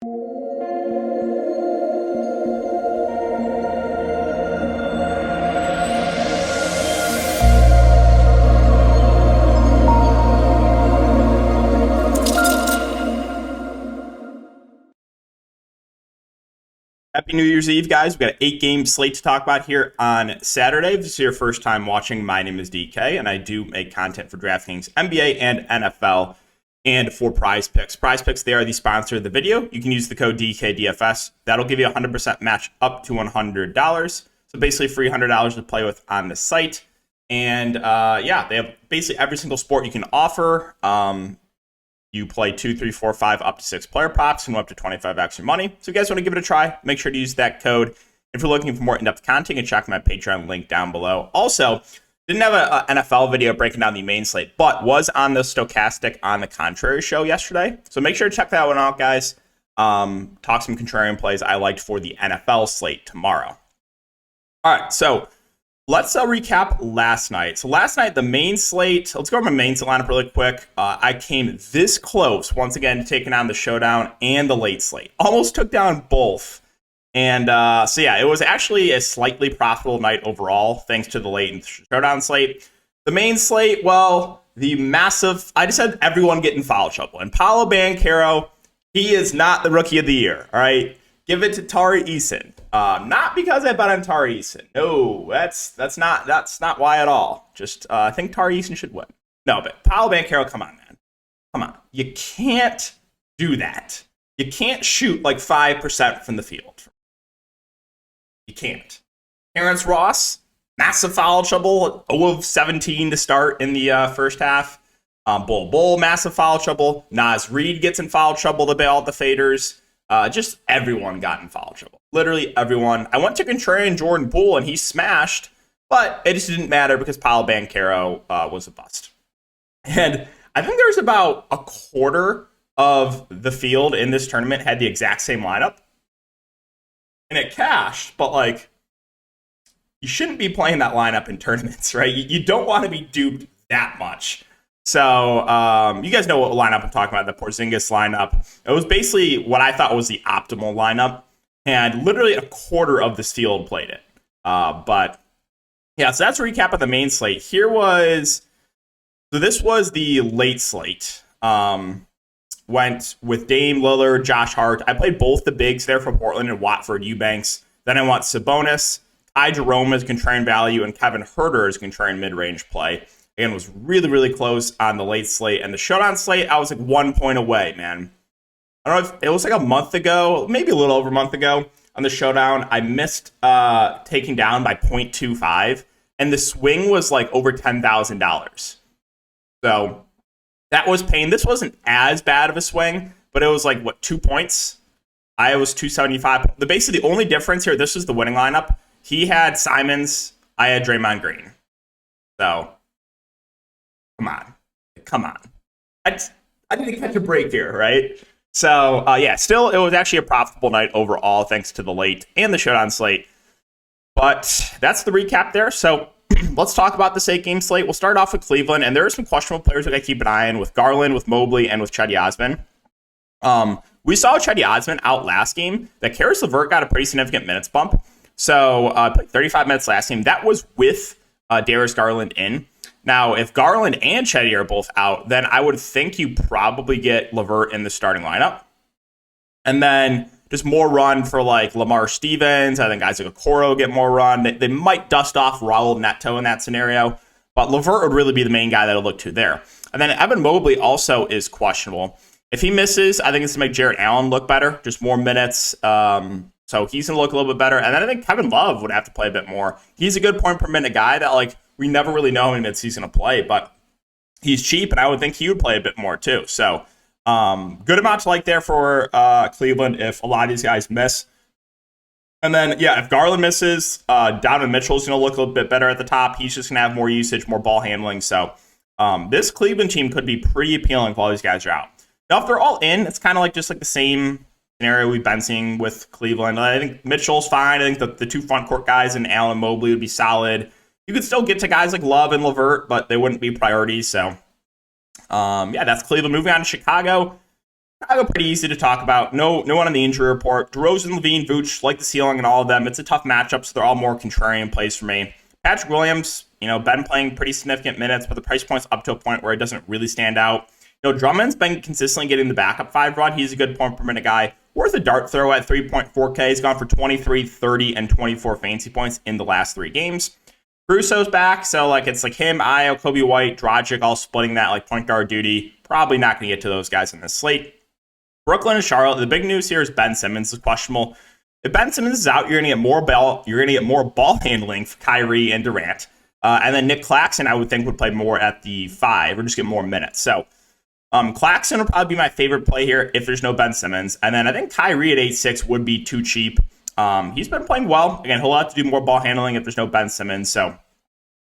Happy New Year's Eve, guys. We've got an 8-game slate to talk about here on Saturday. If this is your first time watching, my name is DK, and I do make content for Draftkings, NBA, and NFL, and for Prize Picks. Prize Picks, they are the sponsor of the video. You can use the code DKDFS. That'll give you a 100% match up to $100. So basically free $100 to play with on the site. And yeah, they have basically every single sport you can offer. You play 2, 3, 4, 5, up to 6 player props and up to 25x your money. So if you guys want to give it a try, make sure to use that code. If you're looking for more in-depth content, you can check my Patreon link down below. Also, didn't have an NFL video breaking down the main slate, but was on the Stochastic on the Contrary show yesterday. So make sure to check that one out, guys. Talk some contrarian plays I liked for the NFL slate tomorrow. All right, so let's recap last night. So last night, the main slate, let's go over my main slate lineup really quick. I came this close, once again, taking on the Showdown and the late slate. Almost took down both. And so yeah, it was actually a slightly profitable night overall, thanks to the late and Showdown slate. The main slate, well, the massive, I just had everyone get in foul trouble. And Paolo Banchero, he is not the rookie of the year, all right? Give it to Tari Eason. Not because I bet on Tari Eason. No, that's not why at all. Just I think Tari Eason should win. No, but Paolo Banchero, come on, man. Come on. You can't do that. You can't shoot like 5% from the field. You can't. Terrence Ross, massive foul trouble. 0 of 17 to start in the first half. Bull, massive foul trouble. Naz Reid gets in foul trouble to bail out the faders. Just everyone got in foul trouble. Literally everyone. I went to contrarian Jordan Poole, and he smashed, but it just didn't matter because Paolo Banchero was a bust. And I think there's about a quarter of the field in this tournament had the exact same lineup. And it cashed, but like, you shouldn't be playing that lineup in tournaments, right? You don't want to be duped that much. So you guys know what lineup I'm talking about, the Porzingis lineup. It was basically what I thought was the optimal lineup, and literally a quarter of this field played it. But yeah, so that's a recap of the main slate. So this was the late slate. Went with Dame Lillard, Josh Hart. I played both the bigs there from Portland and Watford Eubanks. Then I want Sabonis, Ty Jerome as contrarian value, and Kevin Huerter as contrarian mid-range play. And was really, really close on the late slate. And the Showdown slate, I was like 1 point away, man. I don't know if it was like a month ago, maybe a little over a month ago on the Showdown. I missed taking down by 0.25. And the swing was like over $10,000. So that was pain. This wasn't as bad of a swing, but it was like, what, 2 points? I was 275. Basically, the only difference here, this was the winning lineup. He had Simons. I had Draymond Green. So Come on. I need to catch a break here, right? So, yeah, still, it was actually a profitable night overall, thanks to the late and the Showdown slate. But that's the recap there. So, let's talk about this 8-game slate. We'll start off with Cleveland, and there are some questionable players we got to keep an eye on with Garland, with Mobley, and with Cedi Osman. We saw Cedi Osman out last game that Karis LeVert got a pretty significant minutes bump. So, played 35 minutes last game. That was with Darius Garland in. Now, if Garland and Cedi are both out, then I would think you probably get LeVert in the starting lineup. And then just more run for like Lamar Stevens. I think guys like Okoro get more run. They might dust off Raul Neto in that scenario. But LeVert would really be the main guy that I'll look to there. And then Evan Mobley also is questionable. If he misses, I think it's to make Jarrett Allen look better. Just more minutes. So he's going to look a little bit better. And then I think Kevin Love would have to play a bit more. He's a good point per minute guy that like we never really know how many minutes he's going to play, but he's cheap, and I would think he would play a bit more too. So good amount to like there for Cleveland if a lot of these guys miss. And then, yeah, if Garland misses, Donovan Mitchell's going to look a little bit better at the top. He's just going to have more usage, more ball handling. So this Cleveland team could be pretty appealing if all these guys are out. Now, if they're all in, it's kind of like just like the same scenario we've been seeing with Cleveland. I think Mitchell's fine. I think the two front court guys and Allen and Mobley would be solid. You could still get to guys like Love and LeVert, but they wouldn't be priorities. So, yeah, that's Cleveland. Moving on to Chicago. Chicago pretty easy to talk about. No one on the injury report. DeRozan, Levine, Vooch, like the ceiling and all of them. It's a tough matchup, so they're all more contrarian plays for me. Patrick Williams, been playing pretty significant minutes, but the price point's up to a point where it doesn't really stand out. Drummond's been consistently getting the backup 5 run. He's a good point per minute guy. Worth a dart throw at 3.4K. He's gone for 23, 30, and 24 fantasy points in the last 3 games. Russo's back, so it's him, Ayo, Kobe White, Dragic, all splitting that point guard duty. Probably not going to get to those guys in this slate. Brooklyn and Charlotte. The big news here is Ben Simmons is questionable. If Ben Simmons is out, you're going to get more ball. You're going to get more ball handling for Kyrie and Durant, and then Nick Claxton, I would think, would play more at the 5 or just get more minutes. So Claxton would probably be my favorite play here if there's no Ben Simmons, and then I think Kyrie at 8.6 would be too cheap. He's been playing well. Again, he'll have to do more ball handling if there's no Ben Simmons. So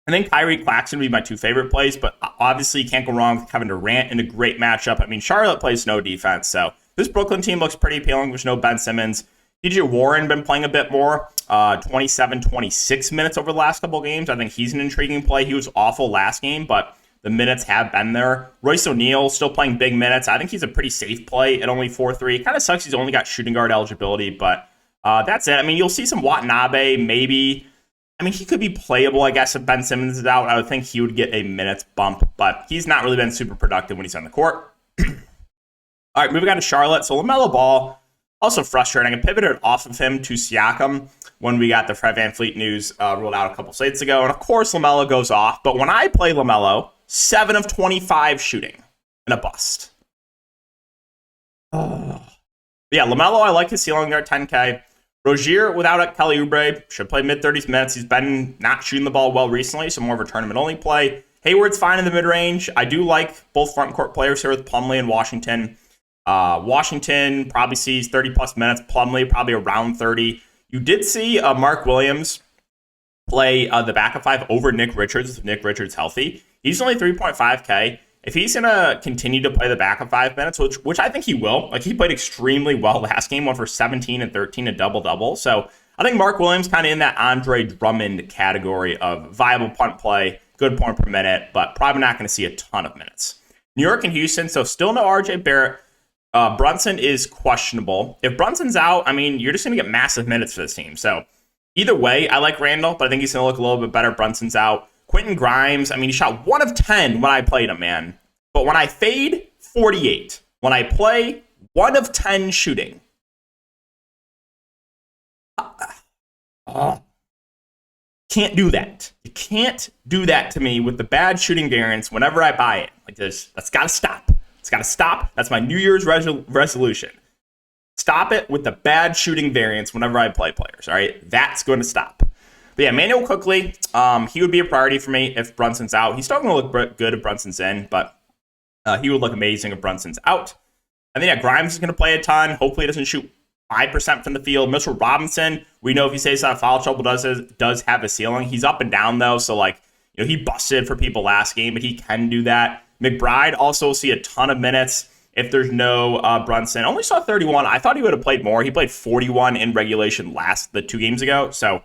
I think Kyrie, Claxton would be my 2 favorite plays, but obviously you can't go wrong with Kevin Durant in a great matchup. I mean, Charlotte plays no defense, so this Brooklyn team looks pretty appealing. There's no Ben Simmons. DJ Warren been playing a bit more, 27, 26 minutes over the last couple of games. I think he's an intriguing play. He was awful last game, but the minutes have been there. Royce O'Neal still playing big minutes. I think he's a pretty safe play at only 4.3. It kind of sucks he's only got shooting guard eligibility, but that's it. I mean, you'll see some Watanabe, maybe. I mean, he could be playable, I guess, if Ben Simmons is out. I would think he would get a minutes bump, but he's not really been super productive when he's on the court. All right, moving on to Charlotte. So LaMelo Ball, also frustrating. I pivoted off of him to Siakam when we got the Fred VanVleet news rolled out a couple slates ago. And of course, LaMelo goes off. But when I play LaMelo, 7 of 25 shooting and a bust. Yeah, LaMelo, I like his ceiling there at 10K. Rozier, without Kelly Oubre, should play mid-30s minutes. He's been not shooting the ball well recently, so more of a tournament-only play. Hayward's fine in the mid-range. I do like both front-court players here with Plumlee and Washington. Washington probably sees 30-plus minutes. Plumlee probably around 30. You did see Mark Williams play the backup 5 over Nick Richards, if Nick Richards healthy. He's only 3.5K. If he's going to continue to play the backup 5 minutes, which I think he will, he played extremely well last game, went for 17 and 13, a double-double. So I think Mark Williams kind of in that Andre Drummond category of viable punt play, good point per minute, but probably not going to see a ton of minutes. New York and Houston, so still no RJ Barrett. Brunson is questionable. If Brunson's out, I mean, you're just going to get massive minutes for this team. So either way, I like Randall, but I think he's going to look a little bit better if Brunson's out. Quentin Grimes, I mean, he shot 1 of 10 when I played him, man. But when I fade, 48. When I play, 1 of 10 shooting. Can't do that. You can't do that to me with the bad shooting variance whenever I buy it. That's got to stop. It's got to stop. That's my New Year's resolution. Stop it with the bad shooting variance whenever I play players, all right? That's going to stop. But yeah, Manuel quickly, he would be a priority for me if Brunson's out. He's still going to look good if Brunson's in, but he would look amazing if Brunson's out. And then, yeah, Grimes is going to play a ton. Hopefully he doesn't shoot 5% from the field. Mitchell Robinson, we know if he stays out of foul trouble, does have a ceiling. He's up and down, though, so, he busted for people last game, but he can do that. McBride also will see a ton of minutes if there's no Brunson. Only saw 31. I thought he would have played more. He played 41 in regulation the 2 games ago, so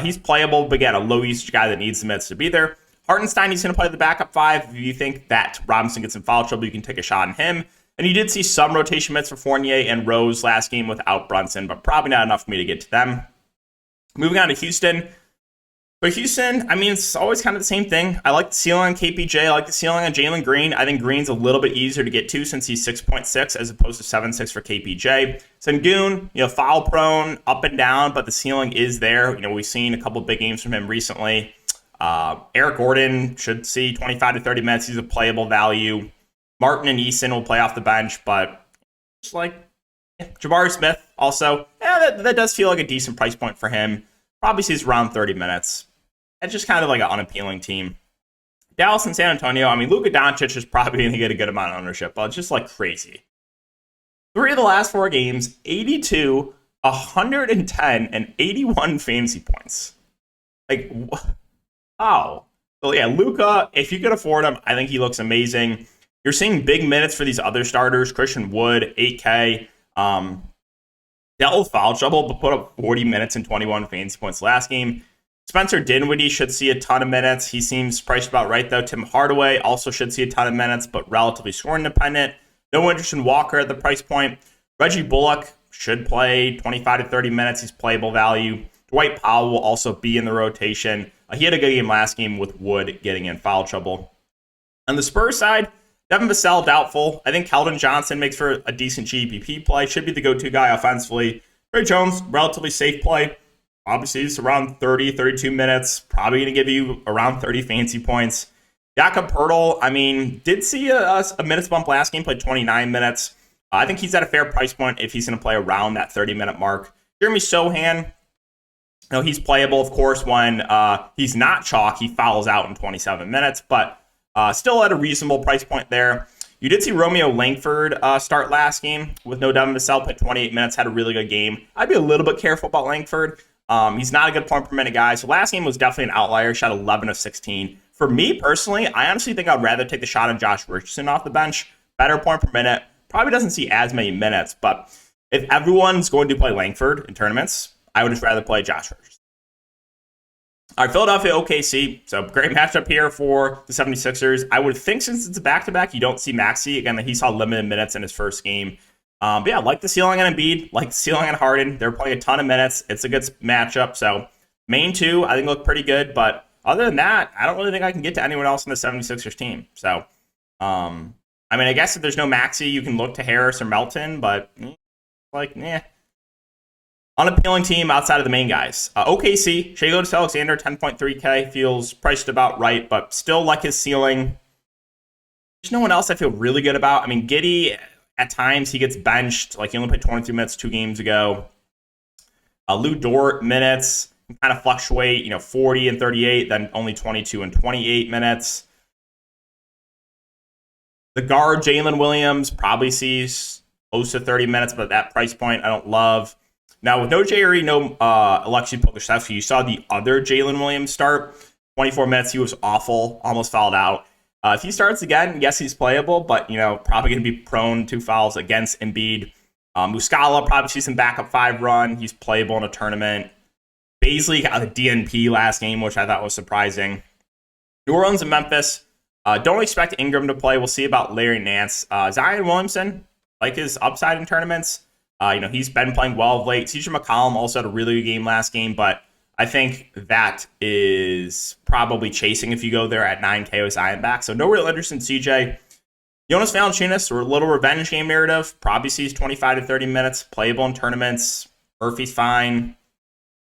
he's playable, but again, a low-usage guy that needs the minutes to be there. Hartenstein, he's going to play the backup 5. If you think that Robinson gets in foul trouble, you can take a shot on him. And you did see some rotation minutes for Fournier and Rose last game without Brunson, but probably not enough for me to get to them. Moving on to Houston. But Houston, I mean, it's always kind of the same thing. I like the ceiling on KPJ. I like the ceiling on Jalen Green. I think Green's a little bit easier to get to since he's 6.6 as opposed to 7.6 for KPJ. Sengun, foul prone, up and down, but the ceiling is there. We've seen a couple big games from him recently. Eric Gordon should see 25 to 30 minutes. He's a playable value. Martin and Eason will play off the bench, but just Jabari Smith also, that does feel like a decent price point for him. Probably sees around 30 minutes. It's just kind of like an unappealing team. Dallas and San Antonio, I mean, Luka Doncic is probably going to get a good amount of ownership, but it's just crazy. 3 of the last 4 games, 82, 110, and 81 fantasy points. Wow. So yeah, Luka, if you could afford him, I think he looks amazing. You're seeing big minutes for these other starters. Christian Wood, 8K. Dealt with foul trouble, but put up 40 minutes and 21 fantasy points last game. Spencer Dinwiddie should see a ton of minutes. He seems priced about right, though. Tim Hardaway also should see a ton of minutes, but relatively scoring dependent. No interest in Walker at the price point. Reggie Bullock should play 25 to 30 minutes. He's playable value. Dwight Powell will also be in the rotation. He had a good game last game with Wood getting in foul trouble. On the Spurs side, Devin Vassell doubtful. I think Keldon Johnson makes for a decent GPP play. Should be the go-to guy offensively. Ray Jones, relatively safe play. Obviously, it's around 30, 32 minutes. Probably going to give you around 30 fancy points. Jakob Poeltl, I mean, did see a minutes bump last game, played 29 minutes. I think he's at a fair price point if he's going to play around that 30-minute mark. Jeremy Sohan, he's playable, of course, when he's not chalk. He fouls out in 27 minutes, but still at a reasonable price point there. You did see Romeo Langford start last game with no Devin Vassell, played 28 minutes, had a really good game. I'd be a little bit careful about Langford. He's not a good point per minute guy. So last game was definitely an outlier, shot 11 of 16. For me personally, I honestly think I'd rather take the shot on Josh Richardson off the bench. Better point per minute. Probably doesn't see as many minutes, but if everyone's going to play Langford in tournaments, I would just rather play Josh Richardson. All right, Philadelphia OKC. So great matchup here for the 76ers. I would think since it's a back-to-back, you don't see Maxey. Again, he saw limited minutes in his first game. But yeah, like the ceiling on Embiid, like the ceiling on Harden. They're playing a ton of minutes. It's a good matchup. So main two, I think, look pretty good. But other than that, I don't really think I can get to anyone else in the 76ers team. So, I mean, I guess if there's no Maxey, you can look to Harris or Melton. But, unappealing team outside of the main guys. OKC, Shai Gilgeous-Alexander, 10.3K, feels priced about right, but still like his ceiling. There's no one else I feel really good about. I mean, Giddey, at times he gets benched. Like he only played 23 minutes 2 games ago. Lou Dort minutes can kind of fluctuate, 40 and 38, then only 22 and 28 minutes. The guard, Jalen Williams, probably sees close to 30 minutes, but at that price point, I don't love. Now, with no J.R.E., no Alexei Pokusevski, you saw the other Jalen Williams start. 24 minutes, he was awful, almost fouled out. If he starts again, yes, he's playable, but, probably going to be prone to fouls against Embiid. Muscala probably sees some backup 5 run. He's playable in a tournament. Baisley got a DNP last game, which I thought was surprising. New Orleans and Memphis. Don't expect Ingram to play. We'll see about Larry Nance. Zion Williamson, like his upside in tournaments. He's been playing well of late. CJ McCollum also had a really good game last game, but I think that is probably chasing if you go there at 9K with Zion back. So no real interest in CJ. Jonas Valanciunas, or a little revenge game narrative, probably sees 25 to 30 minutes, playable in tournaments. Murphy's fine.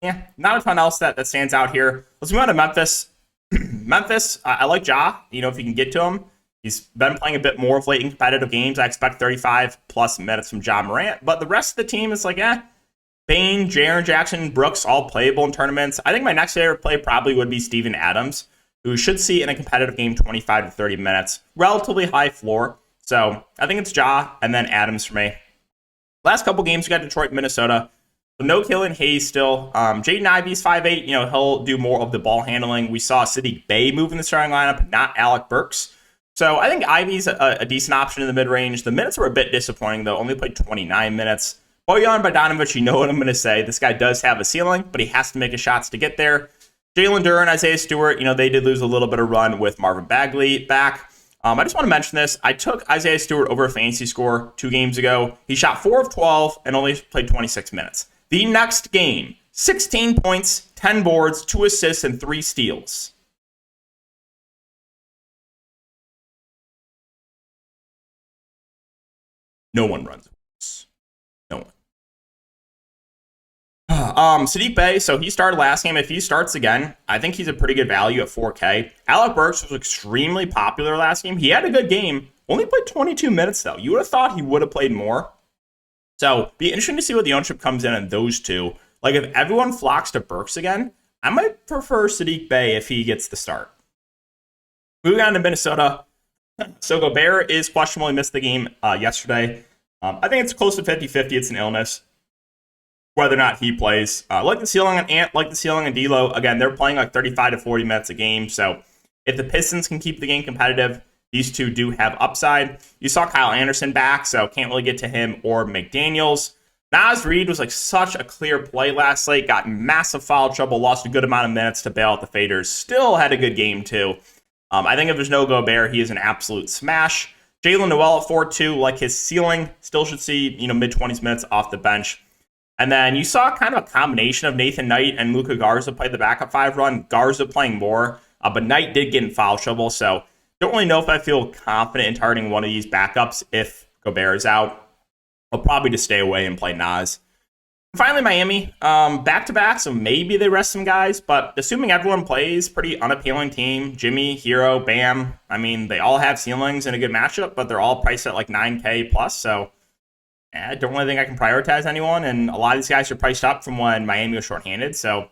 Yeah, not a ton else that stands out here. Let's move on to Memphis. Memphis, I like Ja, if you can get to him. He's been playing a bit more of late in competitive games. I expect 35 plus minutes from Ja Morant, but the rest of the team is like, Bane, Jaren Jackson, Brooks, all playable in tournaments. I think my next favorite play probably would be Steven Adams, who should see in a competitive game 25 to 30 minutes. Relatively high floor. So I think it's Ja and then Adams for me. Last couple games, we got Detroit, Minnesota. So no Killian Hayes still. Jaden Ivey's 5'8". He'll do more of the ball handling. We saw Sadiq Bey move in the starting lineup, not Alec Burks. So I think Ivey's a decent option in the mid-range. The minutes were a bit disappointing, though. Only played 29 minutes. Bojan Bogdanovic, you know what I'm going to say. This guy does have a ceiling, but he has to make his shots to get there. Jalen Duren, Isaiah Stewart, they did lose a little bit of run with Marvin Bagley back. I just want to mention this. I took Isaiah Stewart over a fantasy score 2 games ago. He shot 4 of 12 and only played 26 minutes. The next game, 16 points, 10 boards, 2 assists, and 3 steals. No one runs. No one. Sadiq Bey, so he started last game. If he starts again, I think he's a pretty good value at 4K. Alec Burks was extremely popular last game. He had a good game. Only played 22 minutes, though. You would have thought he would have played more. So, be interesting to see what the ownership comes in those two. Like, if everyone flocks to Burks again, I might prefer Sadiq Bey if he gets the start. Moving on to Minnesota. So, Gobert is questionable. He missed the game yesterday. I think it's close to 50-50. It's an illness. Whether or not he plays. Like the ceiling on Ant, like the ceiling on D'Lo. Again, they're playing like 35 to 40 minutes a game. So, if the Pistons can keep the game competitive, these two do have upside. You saw Kyle Anderson back, so can't really get to him or McDaniels. Naz Reid was like such a clear play last night. Got massive foul trouble, lost a good amount of minutes to bail out the faders. Still had a good game, too. I think if there's no Gobert, he is an absolute smash. Jalen Noel at 4-2, like his ceiling, still should see, mid-20s minutes off the bench. And then you saw kind of a combination of Nathan Knight and Luka Garza play the backup 5 run. Garza playing more, but Knight did get in foul trouble, so don't really know if I feel confident in targeting one of these backups if Gobert is out. I'll probably just stay away and play Nas. Finally, Miami, back-to-back, so maybe they rest some guys, but assuming everyone plays, pretty unappealing team. Jimmy, Hero, Bam, I mean, they all have ceilings in a good matchup, but they're all priced at like 9K plus, so I don't really think I can prioritize anyone, and a lot of these guys are priced up from when Miami was shorthanded, so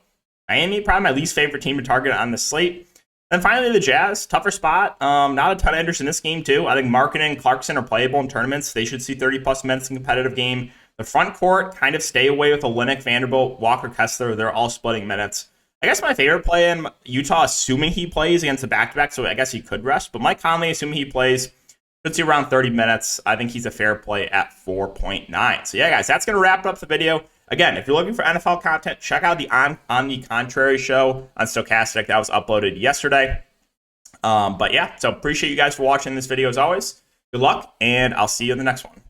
Miami, probably my least favorite team to target on the slate. And finally, the Jazz, tougher spot. Not a ton of interest in this game, too. I think Markkanen and Clarkson are playable in tournaments. They should see 30-plus minutes in competitive game. The front court, kind of stay away with Olynyk, Vanderbilt, Walker Kessler. They're all splitting minutes. I guess my favorite play in Utah, assuming he plays against the back-to-back, so I guess he could rest. But Mike Conley, assuming he plays, should see around 30 minutes. I think he's a fair play at 4.9. So yeah, guys, that's going to wrap up the video. Again, if you're looking for NFL content, check out the On the Contrary show on Stochastic. That was uploaded yesterday. But yeah, so appreciate you guys for watching this video as always. Good luck, and I'll see you in the next one.